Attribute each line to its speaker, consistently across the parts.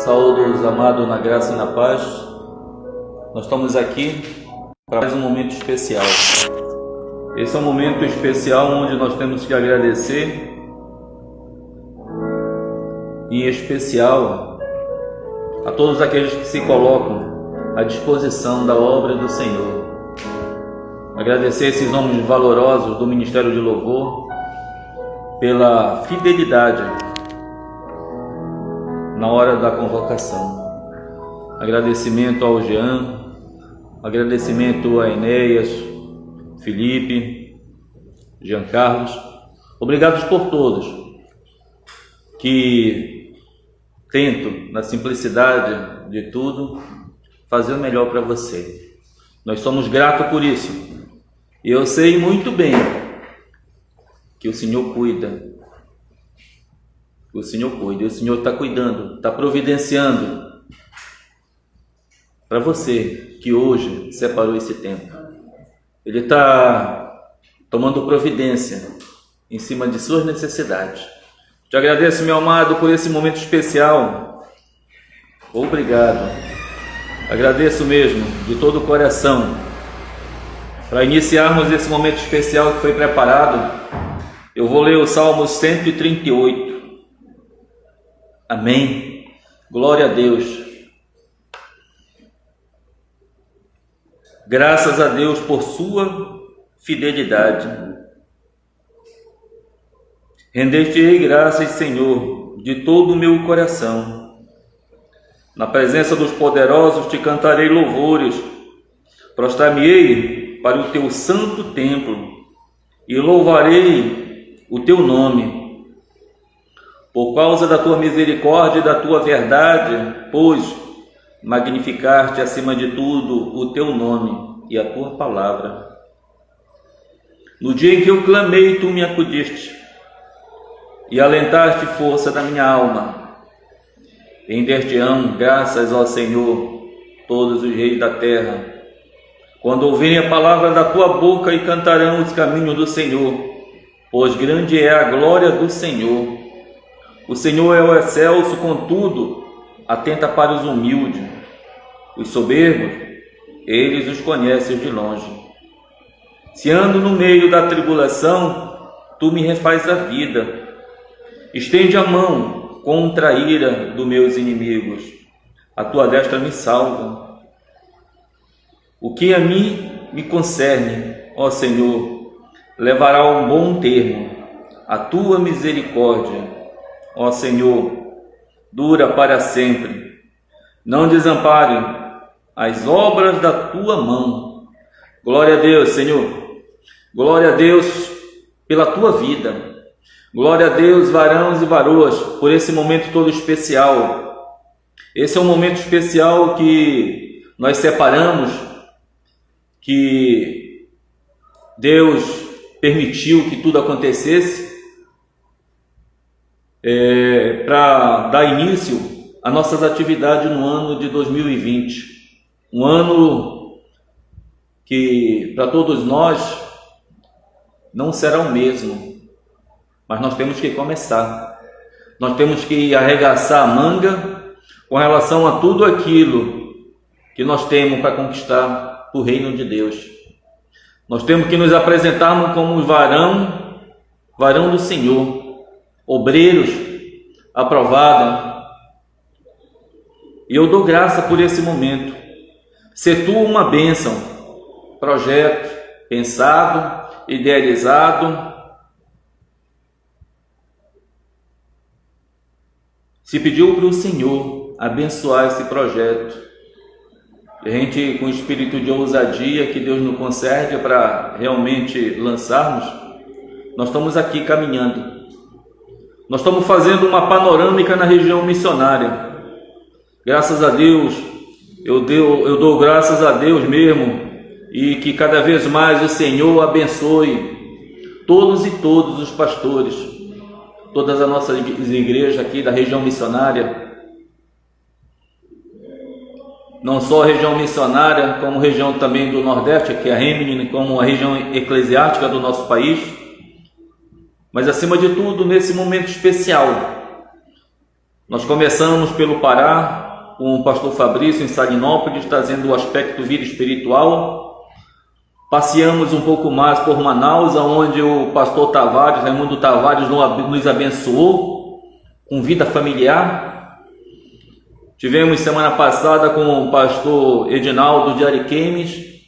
Speaker 1: Saúdo-os, amados, na graça e na paz. Nós estamos aqui para mais um momento especial. Esse é um momento especial onde nós temos que agradecer, em especial, a todos aqueles que se colocam à disposição da obra do Senhor. Agradecer esses homens valorosos do Ministério de Louvor pela fidelidade na hora da convocação. Agradecimento ao Jean, agradecimento a Enéas, Felipe, Jean Carlos. Obrigados por todos que tento, na simplicidade de tudo, fazer o melhor para você. Nós somos gratos por isso. E eu sei muito bem que o Senhor cuida. O Senhor cuida. E o Senhor está cuidando, está providenciando para você que hoje separou esse tempo. Ele está tomando providência em cima de suas necessidades. Te agradeço, meu amado, por esse momento especial. Obrigado. Agradeço mesmo, de todo o coração. Para iniciarmos esse momento especial que foi preparado, eu vou ler o Salmo 138. Amém. Glória a Deus. Graças a Deus por sua fidelidade. Render-te-ei graças, Senhor, de todo o meu coração. Na presença dos poderosos te cantarei louvores. Prostrar-me-ei para o teu santo templo e louvarei o teu nome. Por causa da tua misericórdia e da tua verdade, pois magnificar-te acima de tudo o teu nome e a tua palavra. No dia em que eu clamei, tu me acudiste e alentaste força da minha alma. Render-te-ão graças ao Senhor todos os reis da terra, quando ouvirem a palavra da tua boca, e cantarão os caminhos do Senhor, pois grande é a glória do Senhor. O Senhor é o excelso, contudo, atenta para os humildes. Os soberbos, eles os conhecem de longe. Se ando no meio da tribulação, tu me refaz a vida. Estende a mão contra a ira dos meus inimigos. A tua destra me salva. O que a mim me concerne, ó Senhor, levará a um bom termo. A tua misericórdia, ó Senhor, dura para sempre. Não desampare as obras da tua mão. Glória a Deus, Senhor. Glória a Deus pela tua vida. Glória a Deus, varões e varoas, por esse momento todo especial. Esse é um momento especial que nós separamos, que Deus permitiu que tudo acontecesse, para dar início às nossas atividades no ano de 2020. Um ano que para todos nós não será o mesmo, mas nós temos que começar. Nós temos que arregaçar a manga com relação a tudo aquilo que nós temos para conquistar o reino de Deus. Nós temos que nos apresentarmos como varão do Senhor, obreiros aprovados. E eu dou graça por esse momento. Ser tu uma bênção, projeto pensado, idealizado. Se pediu para o Senhor abençoar esse projeto. A gente, com o espírito de ousadia que Deus nos concede para realmente lançarmos, nós estamos aqui caminhando. Nós estamos fazendo uma panorâmica na região missionária. Graças a Deus, eu dou graças a Deus mesmo, e que cada vez mais o Senhor abençoe todos e todos os pastores, todas as nossas igrejas aqui da região missionária. Não só a região missionária, como a região também do Nordeste, que é a Rimini, como a região eclesiástica do nosso país. Mas acima de tudo, nesse momento especial, nós começamos pelo Pará, com o pastor Fabrício em Salinópolis, trazendo o aspecto vida espiritual. Passeamos um pouco mais por Manaus, onde o pastor Tavares, Raimundo Tavares, nos abençoou com vida familiar. Tivemos semana passada com o pastor Edinaldo de Ariquemes,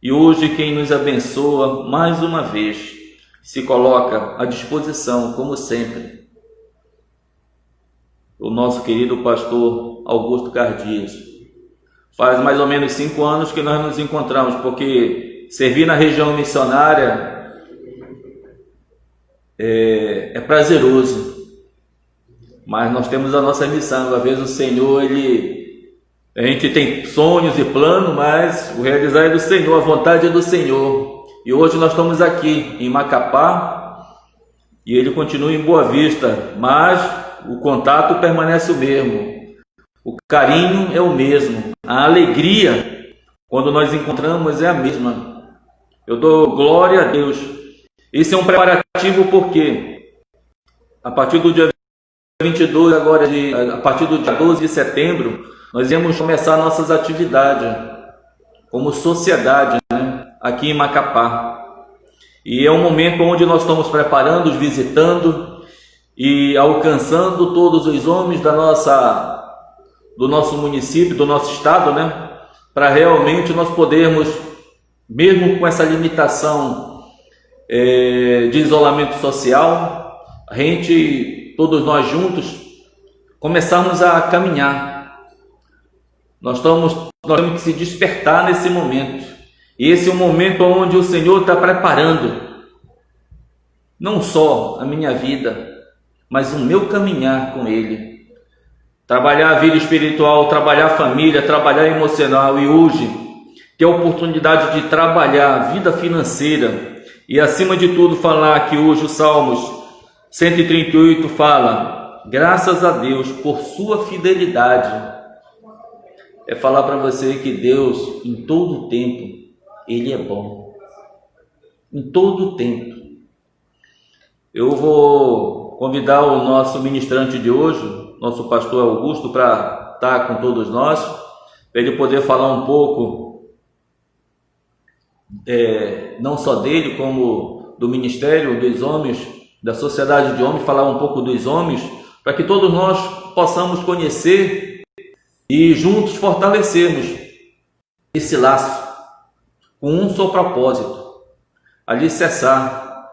Speaker 1: e hoje quem nos abençoa mais uma vez se coloca à disposição, como sempre, o nosso querido pastor Augusto Cardias. Faz mais ou menos 5 anos que nós nos encontramos, porque servir na região missionária é prazeroso. mas nós temos a nossa missão. Às vezes o Senhor, a gente tem sonhos e planos, mas o realizar é do Senhor, a vontade é do Senhor. E hoje nós estamos aqui em Macapá e ele continua em Boa Vista, mas o contato permanece o mesmo, o carinho é o mesmo, a alegria quando nós encontramos é a mesma. Eu dou glória a Deus. Esse é um preparativo porque a partir do dia 22, a partir do dia 12 de setembro, nós íamos começar nossas atividades como sociedade, né, aqui em Macapá. E é um momento onde nós estamos preparando, visitando e alcançando todos os homens do nosso município, do nosso estado, né, para realmente nós podermos, mesmo com essa limitação de isolamento social, todos nós juntos, começarmos a caminhar. Nós temos que se despertar nesse momento. E esse é um momento onde o Senhor está preparando não só a minha vida, mas o meu caminhar com Ele. Trabalhar a vida espiritual, trabalhar a família, trabalhar emocional. E hoje, ter a oportunidade de trabalhar a vida financeira. E acima de tudo, falar que hoje o Salmos 138 fala: graças a Deus por sua fidelidade. É falar para você que Deus, em todo o tempo, Ele é bom. Em todo o tempo. Eu vou convidar o nosso ministrante de hoje, nosso pastor Augusto, para estar com todos nós, para ele poder falar um pouco, não só dele, como do ministério dos homens, da sociedade de homens, falar um pouco dos homens, para que todos nós possamos conhecer e juntos fortalecermos esse laço com um só propósito: alicerçar,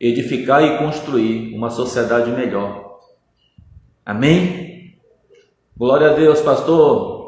Speaker 1: edificar e construir uma sociedade melhor. Amém? Glória a Deus, pastor.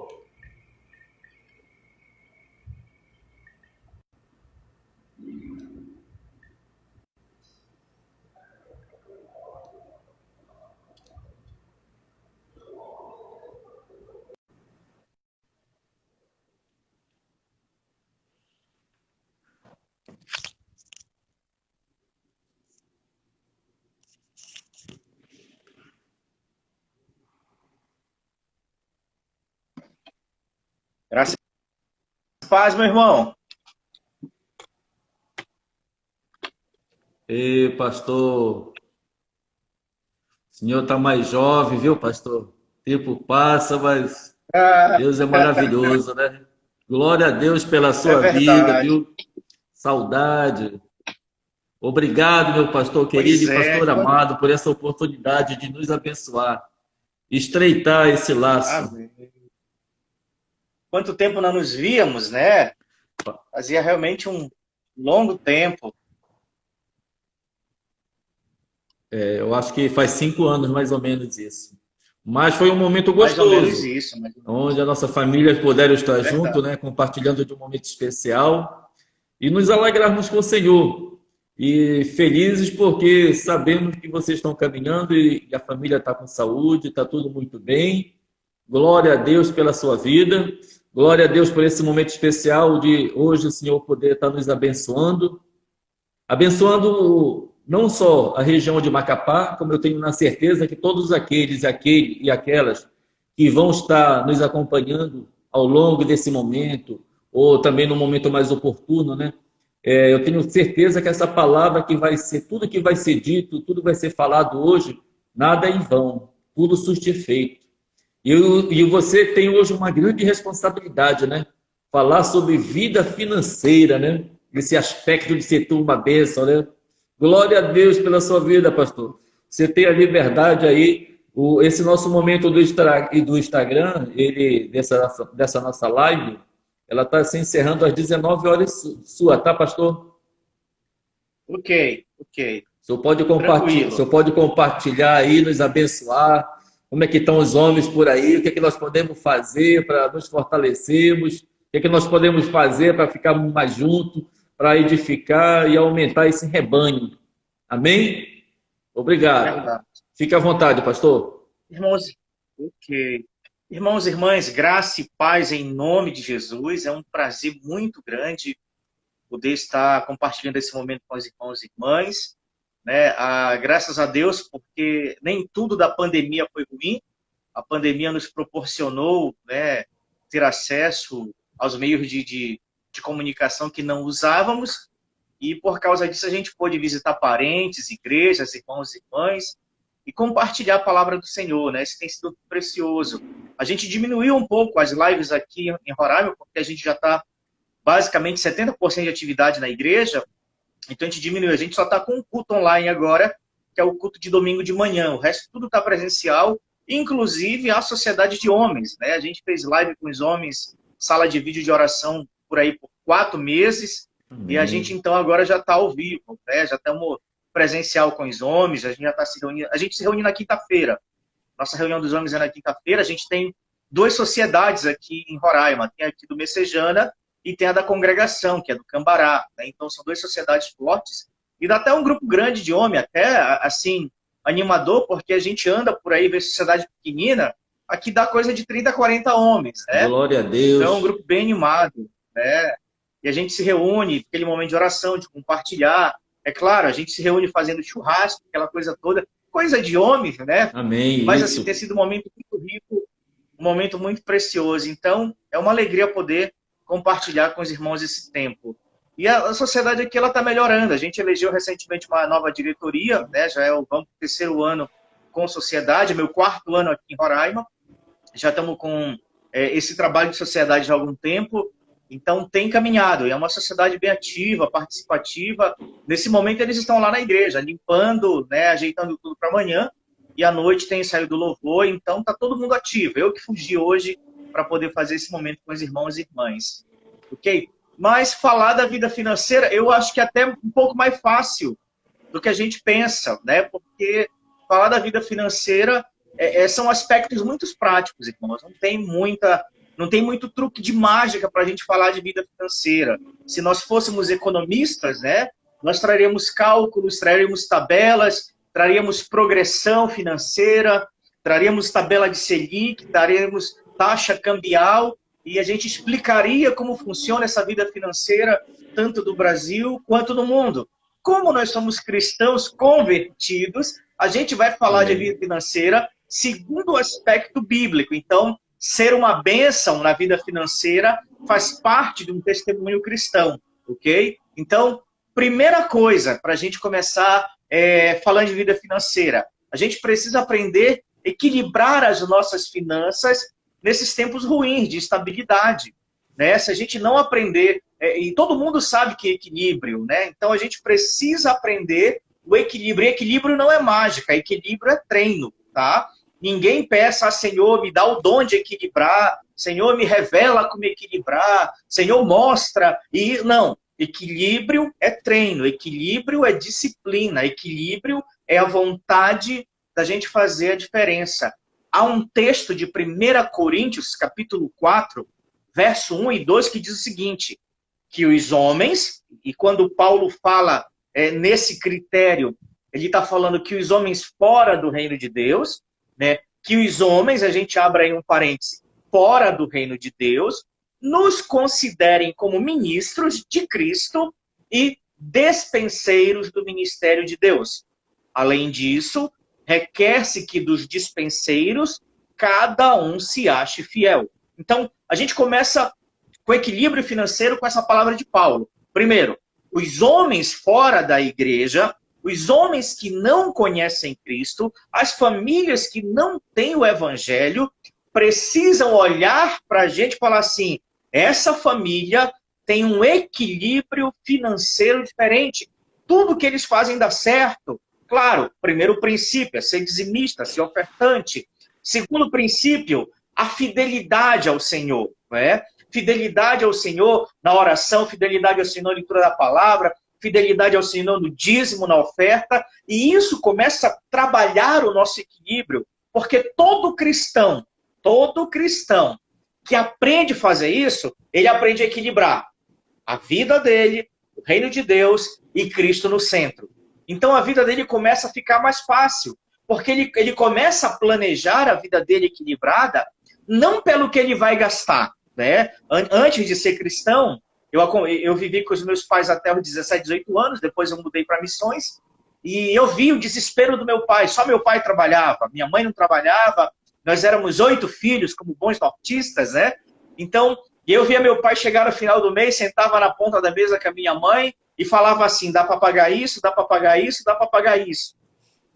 Speaker 2: Graças a paz, meu irmão.
Speaker 1: Ei, pastor. O senhor está mais jovem, viu, pastor? O tempo passa, mas Deus é maravilhoso, né? Glória a Deus pela sua vida, viu? Saudade. Obrigado, meu pastor querido e pastor amado, por essa oportunidade de nos abençoar, estreitar esse laço.
Speaker 2: Amém. Quanto tempo não nos víamos, né? Fazia realmente um longo tempo.
Speaker 1: Eu acho que faz 5 anos, mais ou menos isso. Mas foi um momento gostoso,
Speaker 2: mais ou menos isso,
Speaker 1: onde a nossa família puderam estar junto, né, compartilhando de um momento especial e nos alegrarmos com o Senhor. E felizes porque sabemos que vocês estão caminhando e a família está com saúde, está tudo muito bem. Glória a Deus pela sua vida. Glória a Deus por esse momento especial de hoje o Senhor poder estar nos abençoando. Abençoando não só a região de Macapá, como eu tenho na certeza que todos aqueles e aquelas que vão estar nos acompanhando ao longo desse momento, ou também no momento mais oportuno, né? Eu tenho certeza que essa palavra que vai ser, tudo que vai ser dito, tudo vai ser falado hoje, nada é em vão, tudo surte efeito. E você tem hoje uma grande responsabilidade, né? Falar sobre vida financeira, né? Esse aspecto de ser uma bênção, né? Glória a Deus pela sua vida, pastor. Você tem a liberdade aí, esse nosso momento do Instagram, dessa nossa live, ela está se encerrando às 19 horas sua, tá, pastor?
Speaker 2: Ok.
Speaker 1: O senhor pode compartilhar aí, nos abençoar. Como é que estão os homens por aí? O que é que nós podemos fazer para nos fortalecermos? O que é que nós podemos fazer para ficarmos mais juntos, para edificar e aumentar esse rebanho? Amém? Obrigado. Fique à vontade, pastor.
Speaker 2: Irmãos, ok. Irmãos e irmãs, graça e paz em nome de Jesus. É um prazer muito grande poder estar compartilhando esse momento com os irmãos e irmãs, né? Graças a Deus, porque nem tudo da pandemia foi ruim. A pandemia nos proporcionou, né, ter acesso aos meios de comunicação que não usávamos, e por causa disso a gente pôde visitar parentes, igrejas, irmãos e irmãs, e compartilhar a palavra do Senhor, né? Isso tem sido precioso. A gente diminuiu um pouco as lives aqui em Roraima, porque a gente já está basicamente 70% de atividade na igreja, então a gente diminuiu. A gente só está com um culto online agora, que é o culto de domingo de manhã. O resto tudo está presencial, inclusive a sociedade de homens, né? A gente fez live com os homens, sala de vídeo de oração por aí por 4 meses, e a gente então agora já está ao vivo, né? Já estamos presencial com os homens, a gente já está se reunindo. A gente se reúne na quinta-feira. Nossa reunião dos homens é na quinta-feira. A gente tem 2 sociedades aqui em Roraima. Tem aqui do Messejana e tem a da congregação, que é do Cambará, né? Então são 2 sociedades fortes. E dá até um grupo grande de homem, até assim, animador, porque a gente anda por aí, vê sociedade pequenina, aqui dá coisa de 30, 40 homens, né?
Speaker 1: Glória a Deus.
Speaker 2: Então é um grupo bem animado, né? E a gente se reúne, aquele momento de oração, de compartilhar. É claro, a gente se reúne fazendo churrasco, aquela coisa toda, coisa de homem, né?
Speaker 1: Amém.
Speaker 2: Mas
Speaker 1: isso.
Speaker 2: assim, tem sido um momento muito rico, um momento muito precioso. Então, é uma alegria poder compartilhar com os irmãos esse tempo. E a sociedade aqui, ela está melhorando. A gente elegeu recentemente uma nova diretoria, né? Já vamos para o 3º ano com sociedade, meu 4º ano aqui em Roraima. Já estamos com esse trabalho de sociedade já há algum tempo. Então, tem caminhado. É uma sociedade bem ativa, participativa. Nesse momento, eles estão lá na igreja, limpando, né, ajeitando tudo para amanhã. E à noite tem ensaio do louvor. Então, está todo mundo ativo. Eu que fugi hoje para poder fazer esse momento com os irmãos e irmãs. Ok? Mas falar da vida financeira, eu acho que é até um pouco mais fácil do que a gente pensa, né? Porque falar da vida financeira são aspectos muito práticos, irmãos. Não tem muito truque de mágica para a gente falar de vida financeira. Se nós fôssemos economistas, né, nós traríamos cálculos, traríamos tabelas, traríamos progressão financeira, traríamos tabela de Selic, traríamos taxa cambial, e a gente explicaria como funciona essa vida financeira, tanto do Brasil quanto do mundo. Como nós somos cristãos convertidos, a gente vai falar de vida financeira segundo o aspecto bíblico. Então, ser uma bênção na vida financeira faz parte de um testemunho cristão, ok? Então, primeira coisa para a gente começar falando de vida financeira, a gente precisa aprender a equilibrar as nossas finanças nesses tempos ruins de instabilidade, né? Se a gente não aprender, e todo mundo sabe que é equilíbrio, né? Então a gente precisa aprender o equilíbrio. E equilíbrio não é mágica, equilíbrio é treino, tá? Ninguém peça, Senhor, me dá o dom de equilibrar, Senhor, me revela como equilibrar, Senhor, mostra. E não, equilíbrio é treino, equilíbrio é disciplina, equilíbrio é a vontade da gente fazer a diferença. Há um texto de 1 Coríntios, capítulo 4, verso 1 e 2, que diz o seguinte, que os homens, e quando Paulo fala nesse critério, ele está falando que os homens fora do reino de Deus, né, que os homens, a gente abre aí um parêntese, fora do reino de Deus, nos considerem como ministros de Cristo e despenseiros do ministério de Deus. Além disso, requer-se que dos dispenseiros cada um se ache fiel. Então, a gente começa com equilíbrio financeiro com essa palavra de Paulo. Primeiro, os homens fora da igreja, os homens que não conhecem Cristo, as famílias que não têm o evangelho, precisam olhar para a gente e falar assim, essa família tem um equilíbrio financeiro diferente. Tudo que eles fazem dá certo. Claro, primeiro princípio é ser dizimista, ser ofertante. Segundo princípio, a fidelidade ao Senhor. Né? Fidelidade ao Senhor na oração, fidelidade ao Senhor na leitura da palavra, fidelidade ao Senhor no dízimo, na oferta. E isso começa a trabalhar o nosso equilíbrio, porque todo cristão que aprende a fazer isso, ele aprende a equilibrar a vida dele, o reino de Deus e Cristo no centro. Então a vida dele começa a ficar mais fácil. Porque ele começa a planejar a vida dele equilibrada, não pelo que ele vai gastar, né? Antes de ser cristão, eu vivi com os meus pais até os 17, 18 anos, depois eu mudei para missões, e eu vi o desespero do meu pai. Só meu pai trabalhava, minha mãe não trabalhava, nós éramos 8 filhos, como bons nortistas, né? Então, eu via meu pai chegar no final do mês, sentava na ponta da mesa com a minha mãe e falava assim, dá para pagar isso, dá para pagar isso, dá para pagar isso.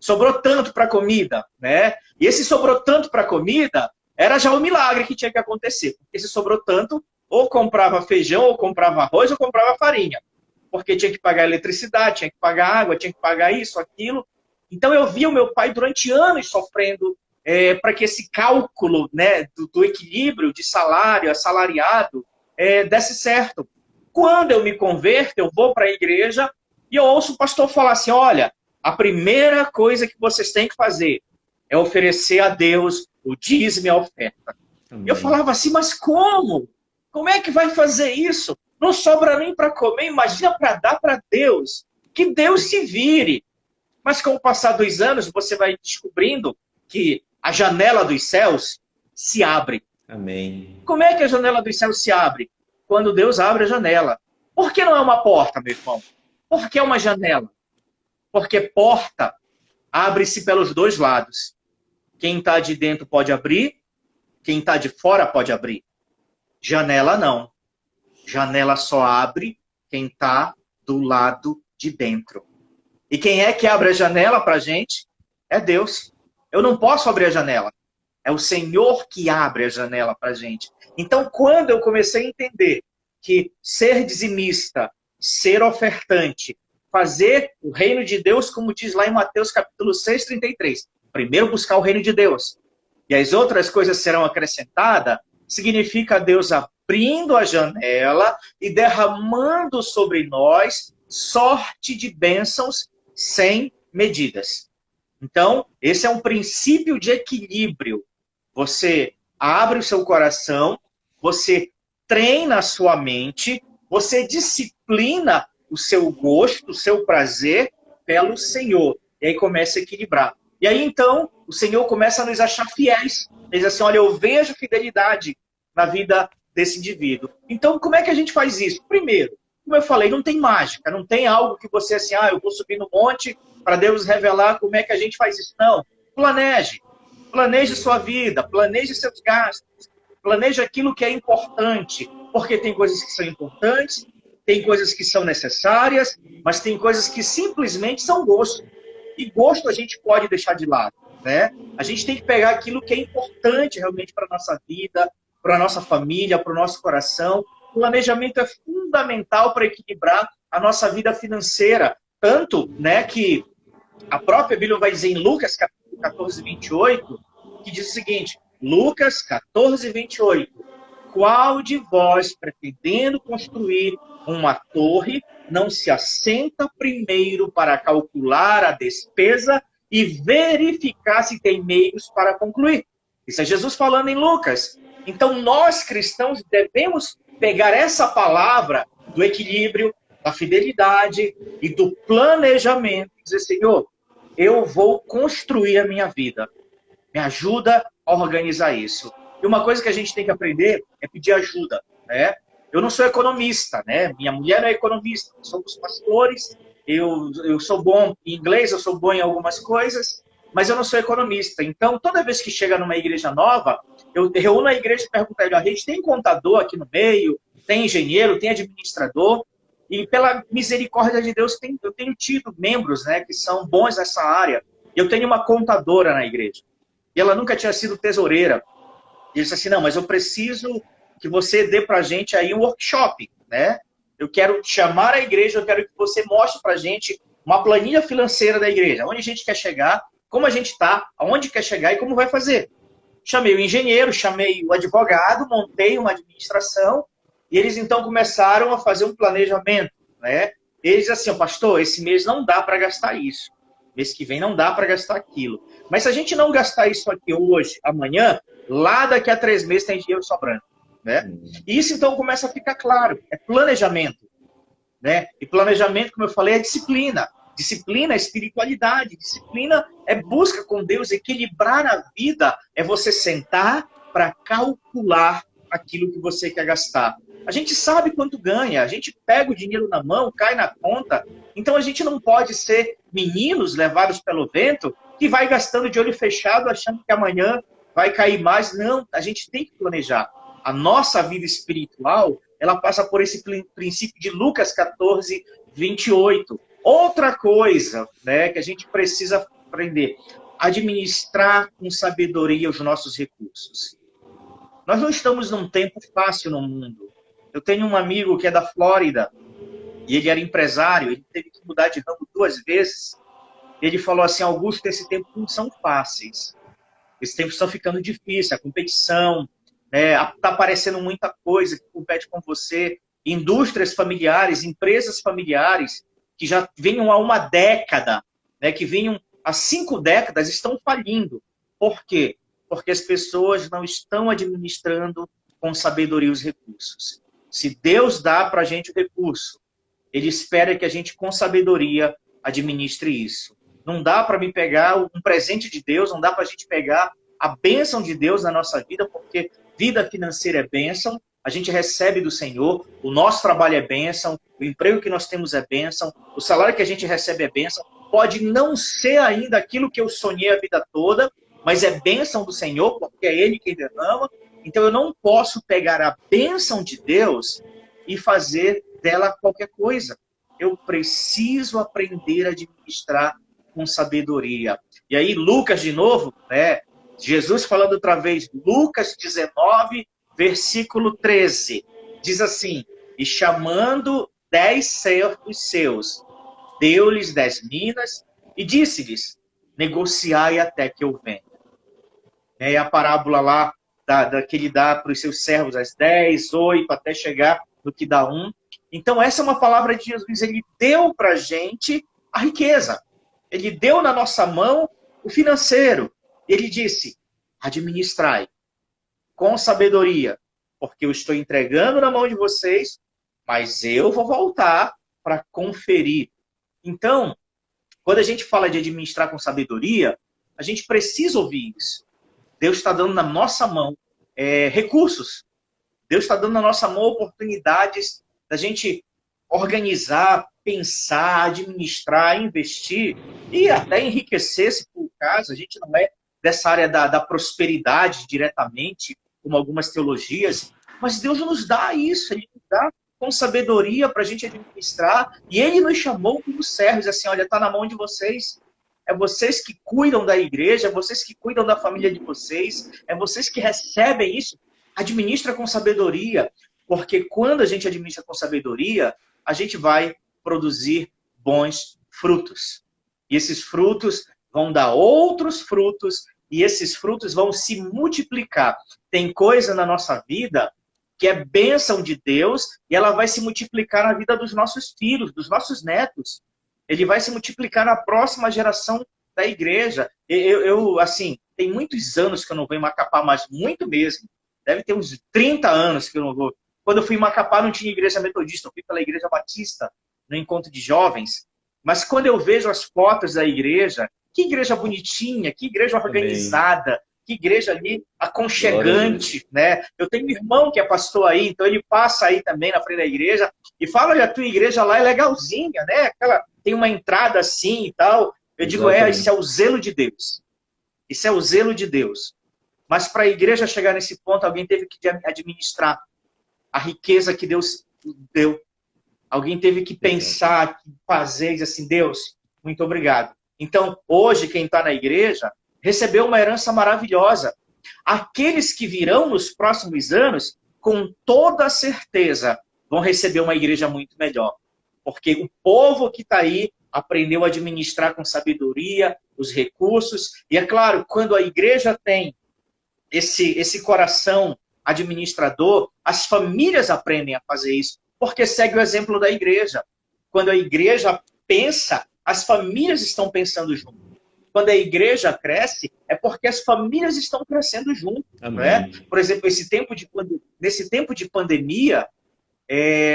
Speaker 2: Sobrou tanto para comida, né? E esse sobrou tanto para comida era já um milagre que tinha que acontecer. Porque se sobrou tanto, ou comprava feijão, ou comprava arroz, ou comprava farinha. Porque tinha que pagar eletricidade, tinha que pagar água, tinha que pagar isso, aquilo. Então eu via o meu pai durante anos sofrendo para que esse cálculo, né, do equilíbrio de salário, assalariado, desse certo. Quando eu me converto, eu vou para a igreja e eu ouço o pastor falar assim, olha, a primeira coisa que vocês têm que fazer é oferecer a Deus o dízimo e a oferta. Amém. Eu falava assim, mas como? Como é que vai fazer isso? Não sobra nem para comer, imagina para dar para Deus. Que Deus se vire. Mas com o passar dos anos, você vai descobrindo que a janela dos céus se abre.
Speaker 1: Amém.
Speaker 2: Como é que a janela dos céus se abre? Quando Deus abre a janela. Por que não é uma porta, meu irmão? Por que é uma janela? Porque porta abre-se pelos dois lados. Quem está de dentro pode abrir, quem está de fora pode abrir. Janela não. Janela só abre quem está do lado de dentro. E quem é que abre a janela para a gente? É Deus. Eu não posso abrir a janela. É o Senhor que abre a janela para a gente. Então, quando eu comecei a entender que ser dizimista, ser ofertante, fazer o reino de Deus, como diz lá em Mateus capítulo 6, 33. Primeiro buscar o reino de Deus. E as outras coisas serão acrescentadas, significa Deus abrindo a janela e derramando sobre nós sorte de bênçãos sem medidas. Então, esse é um princípio de equilíbrio. Você abre o seu coração, você treina a sua mente, você disciplina o seu gosto, o seu prazer pelo Senhor. E aí começa a equilibrar. E aí, então, o Senhor começa a nos achar fiéis. Ele diz assim, olha, eu vejo fidelidade na vida desse indivíduo. Então, como é que a gente faz isso? Primeiro, como eu falei, não tem mágica, não tem algo que você, assim, eu vou subir no monte para Deus revelar como é que a gente faz isso. Não, planeje. Planeje sua vida, planeje seus gastos, planeje aquilo que é importante, porque tem coisas que são importantes, tem coisas que são necessárias, mas tem coisas que simplesmente são gosto. E gosto a gente pode deixar de lado, né? A gente tem que pegar aquilo que é importante realmente para a nossa vida, para a nossa família, para o nosso coração. O planejamento é fundamental para equilibrar a nossa vida financeira. Tanto, né, que a própria Bíblia vai dizer em Lucas, capítulo 14, 28, que diz o seguinte, Lucas 14, 28, qual de vós, pretendendo construir uma torre, não se assenta primeiro para calcular a despesa e verificar se tem meios para concluir? Isso é Jesus falando em Lucas. Então, nós cristãos devemos pegar essa palavra do equilíbrio, da fidelidade e do planejamento e dizer, Senhor, eu vou construir a minha vida. Me ajuda a organizar isso. E uma coisa que a gente tem que aprender é pedir ajuda, né? Eu não sou economista, né? Minha mulher não é economista. Somos pastores, eu sou bom em inglês, eu sou bom em algumas coisas, mas eu não sou economista. Então, toda vez que chega numa igreja nova, eu reúno a igreja e pergunto a ele, a gente tem contador aqui no meio, tem engenheiro, tem administrador, e pela misericórdia de Deus, eu tenho tido membros, né, que são bons nessa área. Eu tenho uma contadora na igreja, e ela nunca tinha sido tesoureira. E ele disse assim, não, mas eu preciso que você dê pra gente aí um workshop, né? Eu quero chamar a igreja, eu quero que você mostre pra gente uma planilha financeira da igreja, onde a gente quer chegar, como a gente está, aonde quer chegar e como vai fazer. Chamei o engenheiro, chamei o advogado, montei uma administração, e eles então começaram a fazer um planejamento, né? Eles assim, pastor, esse mês não dá para gastar isso, mês que vem não dá para gastar aquilo. Mas se a gente não gastar isso aqui hoje, amanhã, lá daqui a 3 meses tem dinheiro sobrando, né? E isso então começa a ficar claro, é planejamento, né? E planejamento, como eu falei, é disciplina. Disciplina é espiritualidade, disciplina é busca com Deus, equilibrar a vida, é você sentar para calcular aquilo que você quer gastar. A gente sabe quanto ganha, a gente pega o dinheiro na mão, cai na conta, então a gente não pode ser meninos levados pelo vento que vai gastando de olho fechado achando que amanhã vai cair mais. Não, a gente tem que planejar. A nossa vida espiritual, ela passa por esse princípio de Lucas 14, 28. Outra coisa, né, que a gente precisa aprender, administrar com sabedoria os nossos recursos. Nós não estamos num tempo fácil no mundo. Eu tenho um amigo que é da Flórida, e ele era empresário, ele teve que mudar de ramo 2 vezes. Ele falou assim, Augusto, esse tempo não são fáceis. Esse tempo está ficando difícil, a competição, está aparecendo muita coisa que compete com você. Indústrias familiares, empresas familiares, que já vinham há 1 década, né, que vinham há 5 décadas, estão falindo. Por quê? Porque as pessoas não estão administrando com sabedoria os recursos. Se Deus dá para a gente o recurso, Ele espera que a gente, com sabedoria, administre isso. Não dá para me pegar um presente de Deus, não dá para a gente pegar a bênção de Deus na nossa vida, porque vida financeira é bênção, a gente recebe do Senhor, o nosso trabalho é bênção, o emprego que nós temos é bênção, o salário que a gente recebe é bênção. Pode não ser ainda aquilo que eu sonhei a vida toda, mas é bênção do Senhor, porque é Ele quem derrama. Então eu não posso pegar a bênção de Deus e fazer dela qualquer coisa. Eu preciso aprender a administrar com sabedoria. E aí Lucas de novo, né? Jesus falando outra vez, Lucas 19, versículo 13, diz assim, e chamando 10 servos seus, deu-lhes 10 minas e disse-lhes, negociai até que eu venha. É a parábola lá que ele dá para os seus servos as 10, 8, até chegar no que dá 1. Então essa é uma palavra de Jesus, ele deu para a gente a riqueza. Ele deu na nossa mão o financeiro. Ele disse, administrai com sabedoria, porque eu estou entregando na mão de vocês, mas eu vou voltar para conferir. Então, quando a gente fala de administrar com sabedoria, a gente precisa ouvir isso. Deus está dando na nossa mão recursos. Deus está dando na nossa mão oportunidades da gente organizar, pensar, administrar, investir e até enriquecer, se for o caso. A gente não é dessa área da prosperidade diretamente, como algumas teologias, mas Deus nos dá isso, Ele nos dá com sabedoria para a gente administrar, e Ele nos chamou como servos, assim, olha, está na mão de vocês, é vocês que cuidam da igreja, é vocês que cuidam da família de vocês, é vocês que recebem isso, administra com sabedoria, porque quando a gente administra com sabedoria, a gente vai produzir bons frutos. E esses frutos vão dar outros frutos, e esses frutos vão se multiplicar. Tem coisa na nossa vida que é bênção de Deus, e ela vai se multiplicar na vida dos nossos filhos, dos nossos netos. Ele vai se multiplicar na próxima geração da igreja. Assim, tem muitos anos que eu não vou em Macapá, mas muito mesmo. Deve ter uns 30 anos que eu não vou. Quando eu fui em Macapá não tinha igreja metodista, eu fui pela igreja batista, no encontro de jovens. Mas quando eu vejo as fotos da igreja, que igreja bonitinha, que igreja organizada, amém, que igreja ali aconchegante, né? Eu tenho um irmão que é pastor aí, então ele passa aí também na frente da igreja e fala, olha, a tua igreja lá é legalzinha, né? Tem uma entrada assim e tal. Eu digo, isso é o zelo de Deus. Isso é o zelo de Deus. Mas para a igreja chegar nesse ponto, alguém teve que administrar a riqueza que Deus deu. Alguém teve que pensar, fazer, dizer assim, Deus, muito obrigado. Então, hoje, quem está na igreja, recebeu uma herança maravilhosa. Aqueles que virão nos próximos anos, com toda certeza, vão receber uma igreja muito melhor. Porque o povo que está aí aprendeu a administrar com sabedoria os recursos. E é claro, quando a igreja tem esse coração administrador, as famílias aprendem a fazer isso. Porque segue o exemplo da igreja. Quando a igreja pensa, as famílias estão pensando junto. Quando a igreja cresce, é porque as famílias estão crescendo junto. Né? Por exemplo, nesse tempo de pandemia,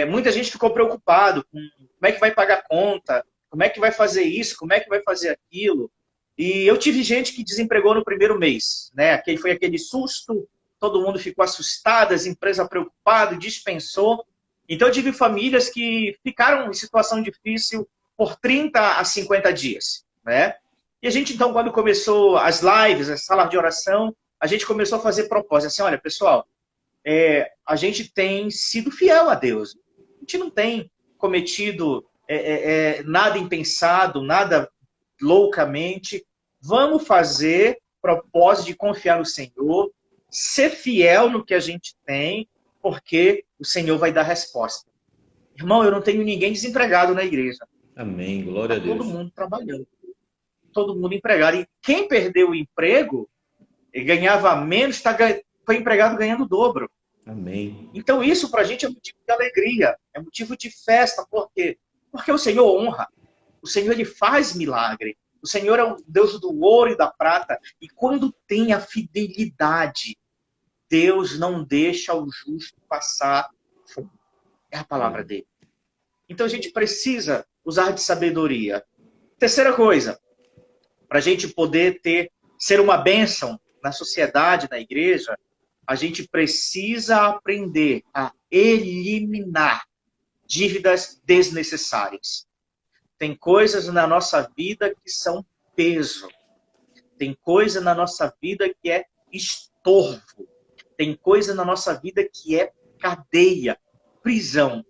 Speaker 2: muita gente ficou preocupado com como é que vai pagar a conta, como é que vai fazer isso, como é que vai fazer aquilo. E eu tive gente que desempregou no primeiro mês, né? Foi aquele susto, todo mundo ficou assustado, as empresas preocupadas, dispensou. Então eu tive famílias que ficaram em situação difícil por 30 a 50 dias, né? E a gente, então, quando começou as lives, as salas de oração, a gente começou a fazer propósito, assim, olha, pessoal, a gente tem sido fiel a Deus. A gente não tem cometido nada impensado, nada loucamente. Vamos fazer propósito de confiar no Senhor, ser fiel no que a gente tem, porque o Senhor vai dar resposta. Irmão, eu não tenho ninguém desempregado na igreja.
Speaker 1: Amém. Glória a
Speaker 2: Está todo
Speaker 1: Deus.
Speaker 2: mundo trabalhando. Todo mundo empregado. E quem perdeu o emprego e ganhava menos, foi empregado ganhando o dobro.
Speaker 1: Amém.
Speaker 2: Então isso para a gente é motivo de alegria, é motivo de festa. Por quê? Porque o Senhor honra. O Senhor, ele faz milagre. O Senhor é o Deus do ouro e da prata. E quando tem a fidelidade, Deus não deixa o justo passar fome. É a palavra dele. Então a gente precisa usar de sabedoria. Terceira coisa, para a gente poder ser uma bênção na sociedade, na igreja, a gente precisa aprender a eliminar dívidas desnecessárias. Tem coisas na nossa vida que são peso. Tem coisa na nossa vida que é estorvo. Tem coisa na nossa vida que é cadeia, prisão.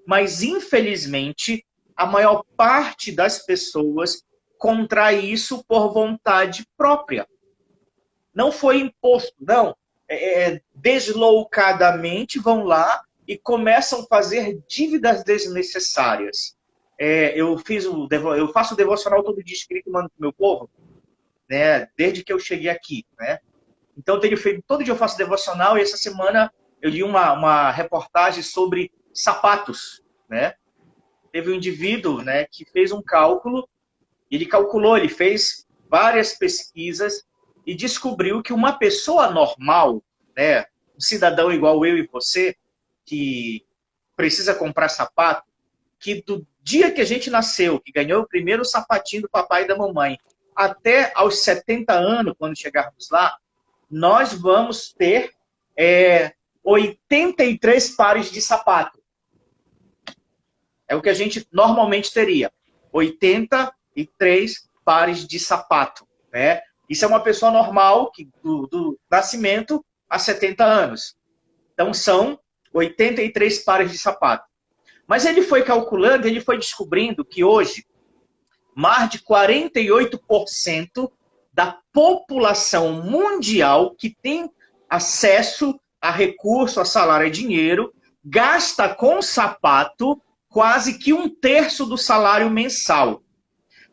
Speaker 2: Mas, infelizmente, a maior parte das pessoas contrai isso por vontade própria. Não foi imposto, não. Deslocadamente vão lá e começam a fazer dívidas desnecessárias. Eu faço o devocional todo dia escrito, mando para o meu povo, né, desde que eu cheguei aqui, né? Então eu tenho feito, todo dia eu faço devocional, e essa semana eu li uma reportagem sobre sapatos, né? Teve um indivíduo, né, que fez um cálculo, ele fez várias pesquisas e descobriu que uma pessoa normal, né, um cidadão igual eu e você, que precisa comprar sapato, que do dia que a gente nasceu, que ganhou o primeiro sapatinho do papai e da mamãe, até aos 70 anos, quando chegarmos lá, nós vamos ter 83 pares de sapato. É o que a gente normalmente teria. 83 pares de sapato, né? Isso é uma pessoa normal, que do nascimento a 70 anos. Então, são 83 pares de sapato. Mas ele foi calculando, ele foi descobrindo que hoje, mais de 48% da população mundial que tem acesso a recurso, a salário e dinheiro, gasta com sapato quase que 1/3 do salário mensal.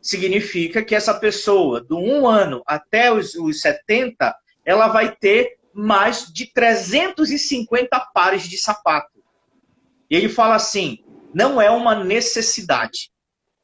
Speaker 2: Significa que essa pessoa, do 1 ano até os 70, ela vai ter mais de 350 pares de sapato. E ele fala assim, não é uma necessidade,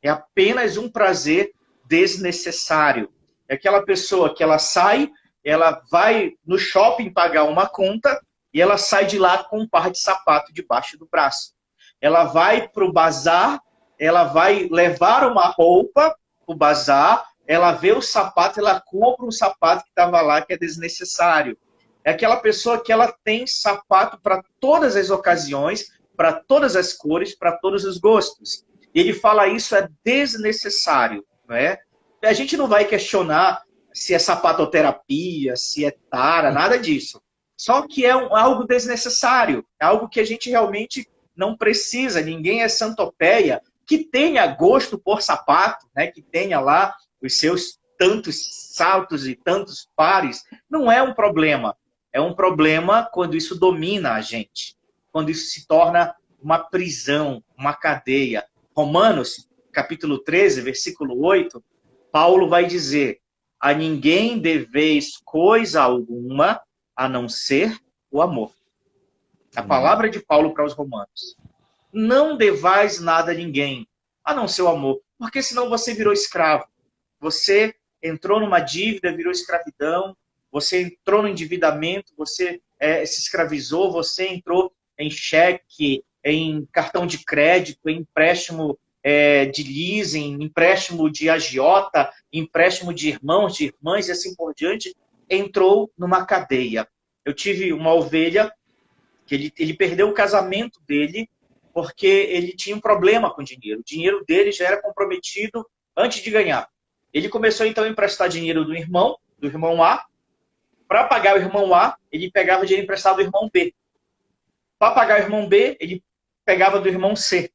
Speaker 2: é apenas um prazer desnecessário. É aquela pessoa que ela sai, ela vai no shopping pagar uma conta e ela sai de lá com um par de sapato debaixo do braço. Ela vai para o bazar, ela vai levar uma roupa para o bazar, ela vê o sapato, ela compra um sapato que estava lá que é desnecessário. É aquela pessoa que ela tem sapato para todas as ocasiões, para todas as cores, para todos os gostos. E ele fala isso é desnecessário, não é? A gente não vai questionar se é sapatoterapia, se é tara, nada disso. Só que é algo desnecessário, é algo que a gente realmente não precisa. Ninguém é santopeia que tenha gosto por sapato, né? Que tenha lá os seus tantos saltos e tantos pares. Não é um problema. É um problema quando isso domina a gente, quando isso se torna uma prisão, uma cadeia. Romanos, capítulo 13, versículo 8, Paulo vai dizer, a ninguém deveis coisa alguma a não ser o amor. A palavra de Paulo para os romanos. Não devais nada a ninguém, a não ser o amor, porque senão você virou escravo. Você entrou numa dívida, virou escravidão, você entrou no endividamento, você se escravizou, você entrou em cheque, em cartão de crédito, em empréstimo de leasing, empréstimo de agiota, empréstimo de irmãos, de irmãs e assim por diante, entrou numa cadeia. Eu tive uma ovelha que ele perdeu o casamento dele porque ele tinha um problema com o dinheiro. O dinheiro dele já era comprometido antes de ganhar. Ele começou então a emprestar dinheiro do irmão A. Para pagar o irmão A, ele pegava dinheiro emprestado do irmão B. Para pagar o irmão B, ele pegava do irmão C.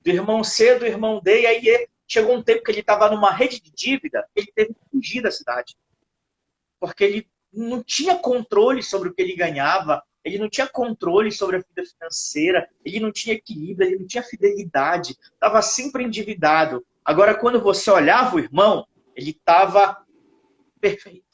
Speaker 2: Do irmão C, do irmão D, e aí chegou um tempo que ele estava numa rede de dívida, ele teve que fugir da cidade. Porque ele não tinha controle sobre o que ele ganhava, ele não tinha controle sobre a vida financeira, ele não tinha equilíbrio, ele não tinha fidelidade, estava sempre endividado. Agora, quando você olhava o irmão, ele estava perfeito.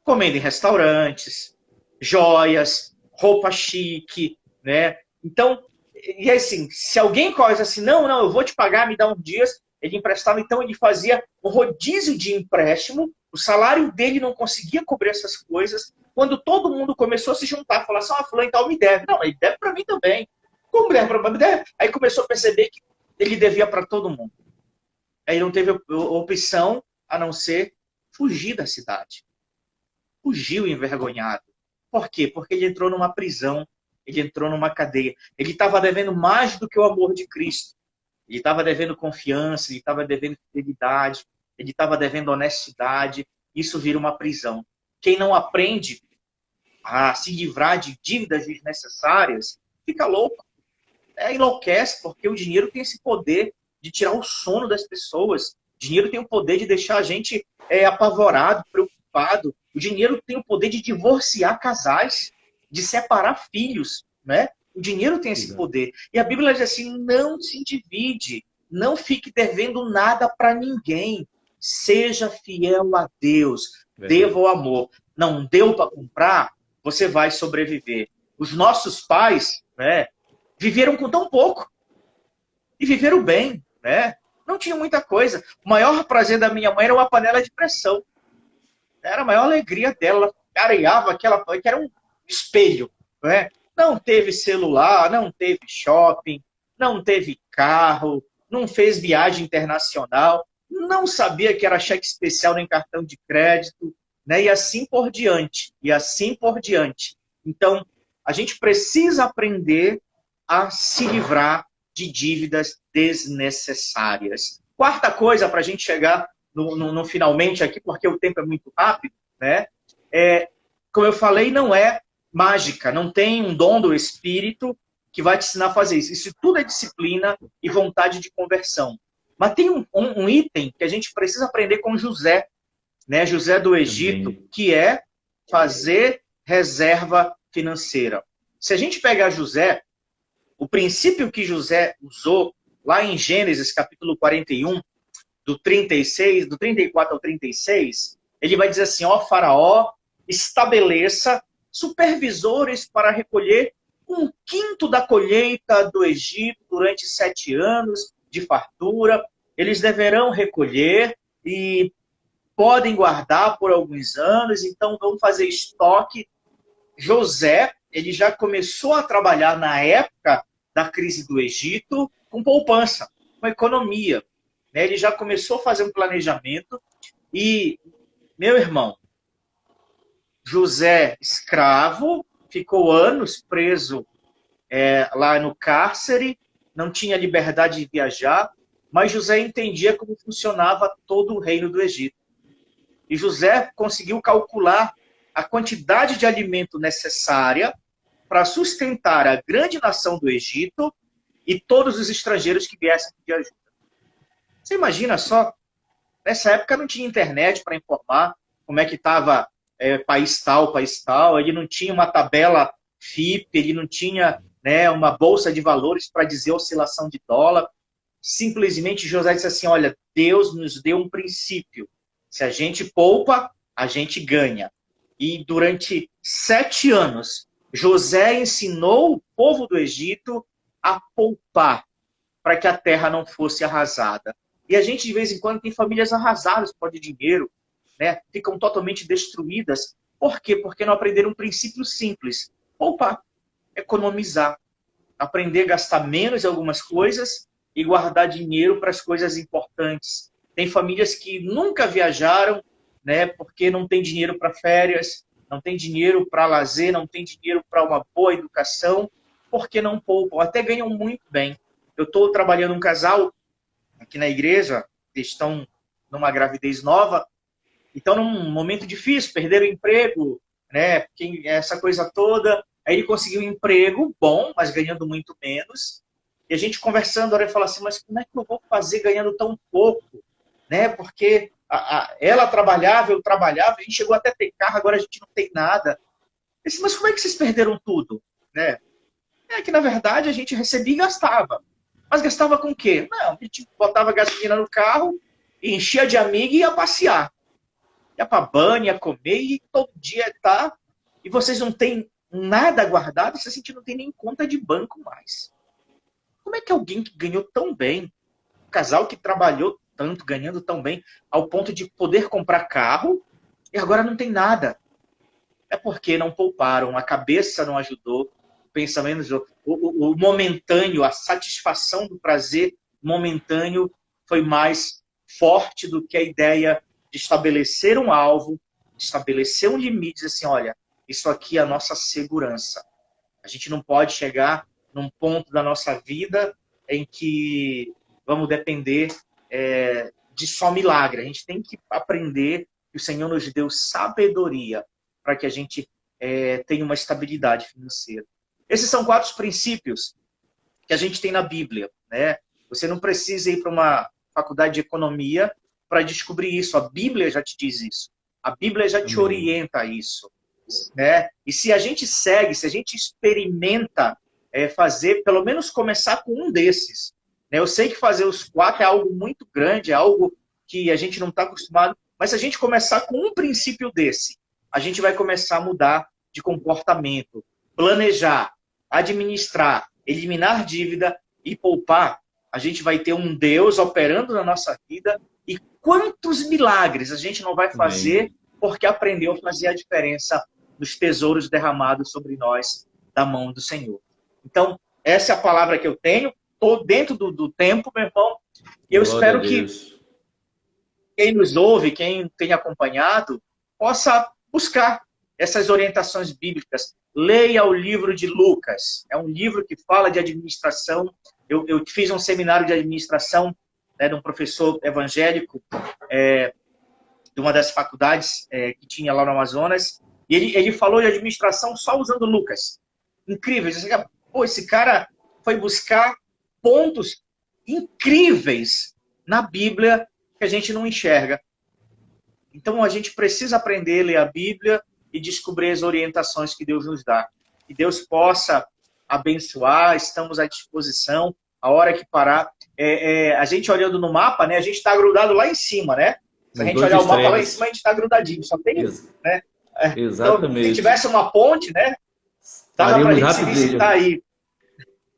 Speaker 2: Comendo em restaurantes, joias, roupa chique, né? Então, e assim, se alguém coisa assim, não, eu vou te pagar, me dá uns dias, ele emprestava, então ele fazia um rodízio de empréstimo, o salário dele não conseguia cobrir essas coisas, quando todo mundo começou a se juntar, falar assim, fulano e tal me deve. Não, ele deve para mim também. Como deve para mim? Deve. Aí começou a perceber que ele devia para todo mundo. Aí não teve opção a não ser fugir da cidade. Fugiu envergonhado. Por quê? Porque ele entrou numa prisão, ele entrou numa cadeia. Ele estava devendo mais do que o amor de Cristo. Ele estava devendo confiança, ele estava devendo fidelidade, ele estava devendo honestidade. Isso vira uma prisão. Quem não aprende a se livrar de dívidas desnecessárias, fica louco. Enlouquece, porque o dinheiro tem esse poder de tirar o sono das pessoas. O dinheiro tem o poder de deixar a gente apavorado, preocupado. O dinheiro tem o poder de divorciar casais, de separar filhos, né? O dinheiro tem esse poder. E a Bíblia diz assim, não se divide, não fique devendo nada para ninguém. Seja fiel a Deus, deva o amor. Não deu para comprar, você vai sobreviver. Os nossos pais, né, viveram com tão pouco e viveram bem, né? Não tinha muita coisa. O maior prazer da minha mãe era uma panela de pressão. Era a maior alegria dela. Ela areava aquela que era um espelho, né? Não teve celular, não teve shopping, não teve carro, não fez viagem internacional, não sabia que era cheque especial nem cartão de crédito, né? E assim por diante, e assim por diante. Então, a gente precisa aprender a se livrar de dívidas desnecessárias. Quarta coisa, para a gente chegar no finalmente aqui, porque o tempo é muito rápido, né? Como eu falei, não é mágica, não tem um dom do Espírito que vai te ensinar a fazer isso. Isso tudo é disciplina e vontade de conversão. Mas tem um item que a gente precisa aprender com José, né? José do Egito, que é fazer reserva financeira. Se a gente pegar José, o princípio que José usou lá em Gênesis, capítulo 41, do 34 ao 36, ele vai dizer assim, ó Faraó, estabeleça supervisores para recolher 1/5 da colheita do Egito durante 7 anos de fartura. Eles deverão recolher e podem guardar por alguns anos, então vão fazer estoque. José, ele já começou a trabalhar na época da crise do Egito com poupança, com economia. Ele já começou a fazer um planejamento e, meu irmão, José, escravo, ficou anos preso lá no cárcere, não tinha liberdade de viajar, mas José entendia como funcionava todo o reino do Egito. E José conseguiu calcular a quantidade de alimento necessária para sustentar a grande nação do Egito e todos os estrangeiros que viessem pedir ajuda. Você imagina só, nessa época não tinha internet para informar como é que estava país tal, ele não tinha uma tabela FIP, ele não tinha, né, uma bolsa de valores para dizer oscilação de dólar. Simplesmente José disse assim, olha, Deus nos deu um princípio. Se a gente poupa, a gente ganha. E durante 7 anos, José ensinou o povo do Egito a poupar para que a terra não fosse arrasada. E a gente, de vez em quando, tem famílias arrasadas por dinheiro, né? Ficam totalmente destruídas. Por quê? Porque não aprenderam um princípio simples. Poupar, economizar. Aprender a gastar menos em algumas coisas e guardar dinheiro para as coisas importantes. Tem famílias que nunca viajaram, né, porque não tem dinheiro para férias, não tem dinheiro para lazer, não tem dinheiro para uma boa educação, porque não poupam, até ganham muito bem. Eu estou trabalhando um casal aqui na igreja, eles estão numa gravidez nova, então num momento difícil, perderam o emprego, né, essa coisa toda. Aí ele conseguiu um emprego bom, mas ganhando muito menos. E a gente conversando, ele falou assim, mas como é que eu vou fazer ganhando tão pouco? Né? Porque ela trabalhava, eu trabalhava, a gente chegou até a ter carro, agora a gente não tem nada. Eu disse, mas como é que vocês perderam tudo? Né? É que, na verdade, a gente recebia e gastava. Mas gastava com o quê? Não, a gente botava gasolina no carro, enchia de amigo e ia passear. Ia para banho, ia comer e todo dia tá. E vocês não têm nada guardado, a gente não tem nem conta de banco mais. Como é que alguém que ganhou tão bem, um casal que trabalhou tanto, ganhando tão bem, ao ponto de poder comprar carro, e agora não tem nada? É porque não pouparam, a cabeça não ajudou, o pensamento, o momentâneo, a satisfação do prazer momentâneo foi mais forte do que a ideia de estabelecer um alvo, de estabelecer um limite, assim, olha, isso aqui é a nossa segurança. A gente não pode chegar num ponto da nossa vida em que vamos depender de só milagre. A gente tem que aprender que o Senhor nos deu sabedoria para que a gente tenha uma estabilidade financeira. Esses são 4 princípios que a gente tem na Bíblia, né? Você não precisa ir para uma faculdade de economia para descobrir isso. A Bíblia já te diz isso. A Bíblia já te orienta a isso. Né? E se a gente segue, se a gente experimenta fazer, pelo menos começar com um desses. Né? Eu sei que fazer os 4 é algo muito grande, é algo que a gente não está acostumado, mas se a gente começar com um princípio desse, a gente vai começar a mudar de comportamento, planejar, administrar, eliminar dívida e poupar. A gente vai ter um Deus operando na nossa vida e quantos milagres a gente não vai fazer porque aprendeu a fazer a diferença dos tesouros derramados sobre nós da mão do Senhor. Então, essa é a palavra que eu tenho. Estou dentro do tempo, meu irmão. E eu espero que quem nos ouve, quem tem acompanhado, possa buscar essas orientações bíblicas. Leia o livro de Lucas. É um livro que fala de administração. Eu fiz um seminário de administração, né, de um professor evangélico de uma das faculdades que tinha lá no Amazonas. E ele falou de administração só usando Lucas. Incrível. Pô, esse cara foi buscar pontos incríveis na Bíblia que a gente não enxerga. Então, a gente precisa aprender a ler a Bíblia e descobrir as orientações que Deus nos dá. Que Deus possa abençoar, estamos à disposição, a hora que parar. A gente olhando no mapa, né, a gente está grudado lá em cima, né? Se a gente olhar o mapa lá em cima, a gente está grudadinho, só tem isso, né?
Speaker 1: Exatamente.
Speaker 2: Então, se tivesse uma ponte, né? Dava para a gente se visitar aí.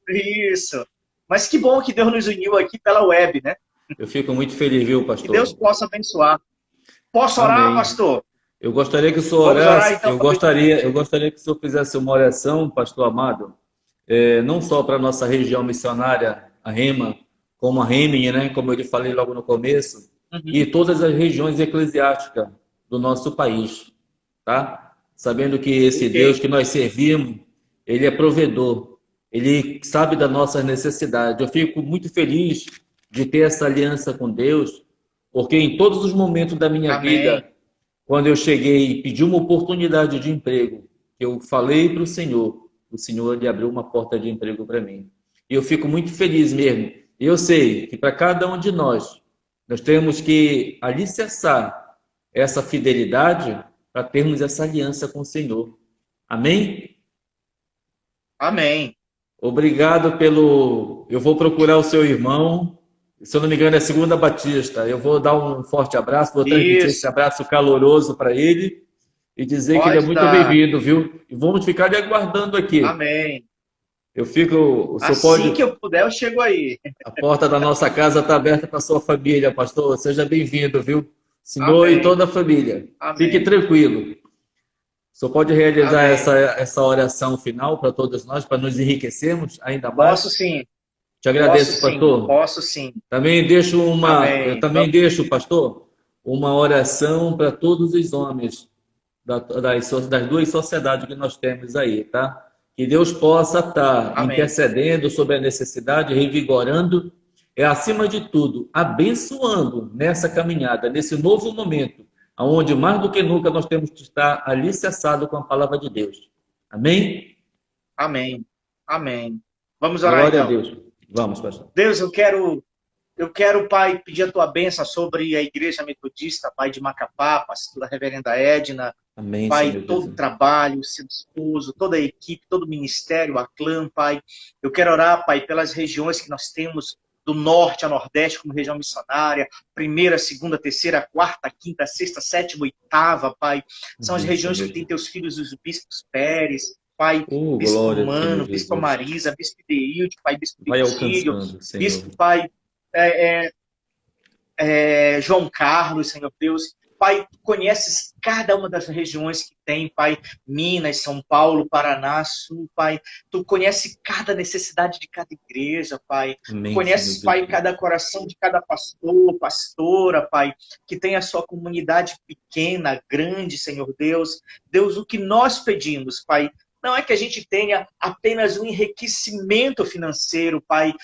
Speaker 2: Isso. Mas que bom que Deus nos uniu aqui pela web, né?
Speaker 1: Eu fico muito feliz, viu, pastor?
Speaker 2: Que Deus possa abençoar. Posso orar,
Speaker 1: Amém.
Speaker 2: Pastor?
Speaker 1: Eu gostaria que o senhor orasse. Orar, então, eu gostaria que o senhor fizesse uma oração, pastor amado, não só para a nossa região missionária, a Rema, como a Reming, né? Como eu lhe falei logo no começo, e todas as regiões eclesiásticas do nosso país, tá? Sabendo que esse Deus que nós servimos, Ele é provedor, Ele sabe das nossas necessidades. Eu fico muito feliz de ter essa aliança com Deus, porque em todos os momentos da minha vida, quando eu cheguei e pedi uma oportunidade de emprego, eu falei para o Senhor Ele abriu uma porta de emprego para mim. E eu fico muito feliz mesmo. E eu sei que para cada um de nós temos que alicerçar essa fidelidade para termos essa aliança com o Senhor. Amém?
Speaker 2: Amém.
Speaker 1: Obrigado pelo... Eu vou procurar o seu irmão. Se eu não me engano, é Segunda Batista. Eu vou dar um forte abraço, vou transmitir esse abraço caloroso para ele e dizer que ele é muito bem-vindo, viu? E vamos ficar lhe aguardando aqui.
Speaker 2: Amém.
Speaker 1: Eu fico...
Speaker 2: Assim que eu puder, eu chego aí.
Speaker 1: A porta da nossa casa está aberta para a sua família, pastor. Seja bem-vindo, viu? Senhor e toda a família. Amém. Fique tranquilo. O senhor pode realizar essa oração final para todos nós, para nos enriquecermos ainda mais?
Speaker 2: Posso sim.
Speaker 1: Te agradeço,
Speaker 2: Posso sim,
Speaker 1: pastor.
Speaker 2: posso sim.
Speaker 1: Também deixo eu
Speaker 2: Amém.
Speaker 1: também deixo, pastor, uma oração para todos os homens das duas sociedades que nós temos aí, tá? Que Deus possa estar
Speaker 2: Amém.
Speaker 1: intercedendo sobre a necessidade, revigorando, acima de tudo, abençoando nessa caminhada, nesse novo momento, onde mais do que nunca nós temos que estar alicerçados com a palavra de Deus. Amém?
Speaker 2: Amém. Amém. Vamos orar
Speaker 1: Glória a
Speaker 2: então.
Speaker 1: Deus. Vamos, pastor.
Speaker 2: Deus, eu quero, Pai, pedir a tua bênção sobre a Igreja Metodista, Pai de Macapá, pastora Reverenda Edna,
Speaker 1: Amém,
Speaker 2: Pai,
Speaker 1: Senhor
Speaker 2: todo o
Speaker 1: Jesus.
Speaker 2: trabalho, seu esposo, toda a equipe, todo o ministério, a clã, Pai. Eu quero orar, Pai, pelas regiões que nós temos do norte a nordeste como região missionária, primeira, segunda, terceira, quarta, quinta, sexta, sétima, oitava, Pai. São as
Speaker 1: Amém,
Speaker 2: regiões
Speaker 1: Senhor
Speaker 2: que têm
Speaker 1: Jesus.
Speaker 2: teus filhos, os bispos Pérez, Pai,
Speaker 1: Oh,
Speaker 2: Bispo
Speaker 1: glória, Senhor
Speaker 2: Mano, Bispo
Speaker 1: Jesus.
Speaker 2: Marisa, Bispo Deilde, Pai, Bispo
Speaker 1: Vai
Speaker 2: Vitílio,
Speaker 1: alcançando, Senhor.
Speaker 2: Bispo, Pai, é, João Carlos, Senhor Deus. Pai, tu conheces cada uma das regiões que tem, Pai, Minas, São Paulo, Paraná, Sul, Pai. Tu conheces cada necessidade de cada igreja, Pai. Tu
Speaker 1: Amém,
Speaker 2: conheces,
Speaker 1: Senhor
Speaker 2: Pai,
Speaker 1: Jesus.
Speaker 2: cada coração de cada pastor, pastora, Pai, que tem a sua comunidade pequena, grande, Senhor Deus. Deus, o que nós pedimos, Pai, não é que a gente tenha apenas um enriquecimento financeiro, Pai,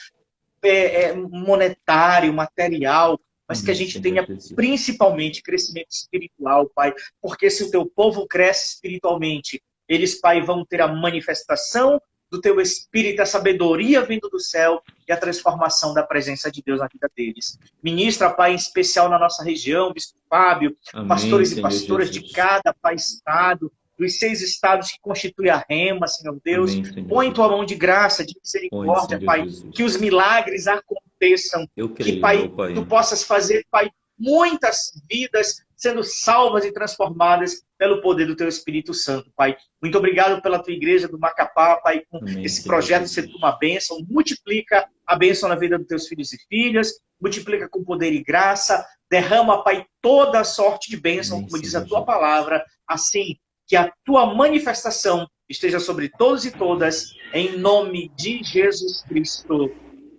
Speaker 2: monetário, material, mas que a
Speaker 1: Amém,
Speaker 2: gente
Speaker 1: Senhor
Speaker 2: tenha
Speaker 1: Jesus.
Speaker 2: principalmente crescimento espiritual, Pai, porque se o teu povo cresce espiritualmente, eles, Pai, vão ter a manifestação do teu Espírito, a sabedoria vindo do céu e a transformação da presença de Deus na vida deles. Ministra, Pai, em especial na nossa região, Bispo Fábio,
Speaker 1: Amém,
Speaker 2: pastores e
Speaker 1: Senhor
Speaker 2: pastoras de
Speaker 1: Jesus.
Speaker 2: cada, Pai, estado, dos 6 estados que constituem a Rema, Senhor Deus.
Speaker 1: Amém, Senhor
Speaker 2: Põe tua
Speaker 1: Jesus.
Speaker 2: mão de graça, de
Speaker 1: Põe,
Speaker 2: misericórdia,
Speaker 1: Senhor
Speaker 2: Pai,
Speaker 1: Jesus.
Speaker 2: que os milagres aconteçam,
Speaker 1: Eu
Speaker 2: que,
Speaker 1: creio,
Speaker 2: Pai,
Speaker 1: meu Pai.
Speaker 2: tu possas fazer, Pai, muitas vidas sendo salvas e transformadas pelo poder do teu Espírito Santo, Pai. Muito obrigado pela tua igreja do Macapá, Pai, com
Speaker 1: Amém,
Speaker 2: esse
Speaker 1: Senhor
Speaker 2: projeto
Speaker 1: Jesus.
Speaker 2: ser uma bênção. Multiplica a bênção na vida dos teus filhos e filhas, multiplica com poder e graça, derrama, Pai, toda a sorte de bênção,
Speaker 1: Amém,
Speaker 2: como diz a
Speaker 1: Senhor
Speaker 2: tua
Speaker 1: Jesus.
Speaker 2: palavra, assim que a tua manifestação esteja sobre todos e todas, em nome de Jesus Cristo.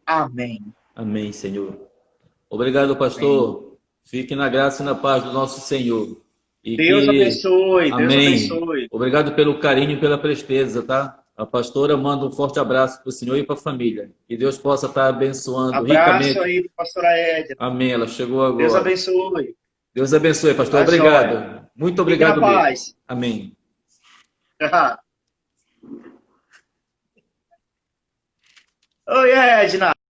Speaker 2: Amém.
Speaker 1: Amém, Senhor. Obrigado, pastor. Fique na graça e na paz do nosso Senhor. E
Speaker 2: Deus
Speaker 1: que...
Speaker 2: abençoe, Deus
Speaker 1: Amém.
Speaker 2: abençoe.
Speaker 1: Obrigado pelo carinho e pela presteza, tá? A pastora manda um forte abraço para o senhor e para a família. Que Deus possa estar abençoando
Speaker 2: Abraço
Speaker 1: ricamente.
Speaker 2: aí, pastora Edna.
Speaker 1: Amém. Ela chegou
Speaker 2: Deus
Speaker 1: agora.
Speaker 2: abençoe.
Speaker 1: Deus abençoe, pastor.
Speaker 2: Tá
Speaker 1: Obrigado.
Speaker 2: joia.
Speaker 1: Muito
Speaker 2: Fique
Speaker 1: obrigado
Speaker 2: na
Speaker 1: mesmo.
Speaker 2: paz.
Speaker 1: Amém.
Speaker 2: Oi, Edna.